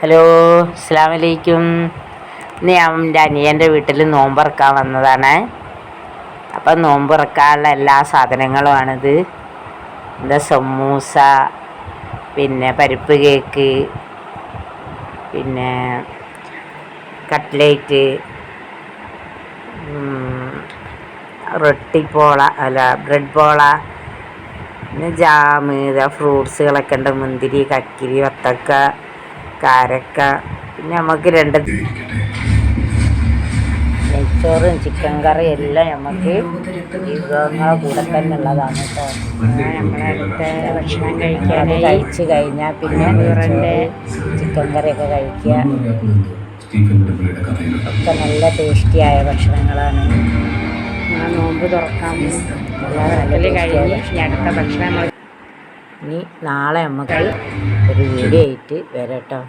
Hello, അസ്സലാമു അലൈക്കും. ഇന്ന് ഞാൻ എൻ്റെ അനിയൻ്റെ വീട്ടിൽ നോമ്പുറക്കാൻ വന്നതാണ്. അപ്പം നോമ്പുറക്കാനുള്ള എല്ലാ സാധനങ്ങളുമാണിത്. എന്താ സമൂസ, പിന്നെ പരിപ്പ് കേക്ക്, പിന്നെ കട്ട്ലേറ്റ്, റൊട്ടിപ്പോള ബ്രെഡ് പോള, പിന്നെ ജാമ്, ഫ്രൂട്ട്സുകളൊക്കെ ഉണ്ട്. മുന്തിരി, കക്കിരി, വത്തക്ക, കാരക്ക, പിന്നെ നമുക്ക് നെയ്ച്ചോറും ചിക്കൻ കറിയും എല്ലാം നമുക്ക് വിഭവങ്ങളുടെ കൂടെ തന്നെ ഉള്ളതാണ് കേട്ടോ. നമ്മളടുത്ത ഭക്ഷണം കഴിക്കാനായി കഴിച്ച് കഴിഞ്ഞാൽ പിന്നെ ചിക്കൻ കറിയൊക്കെ കഴിക്കുക. ഒക്കെ നല്ല ടേസ്റ്റിയായ ഭക്ഷണങ്ങളാണ്. നോമ്പ് തുറക്കാം കഴിഞ്ഞ് അടുത്ത ഭക്ഷണം ഇനി നാളെ നമുക്ക് ഒരു വീഡിയോ ആയിട്ട് വരാം കേട്ടോ.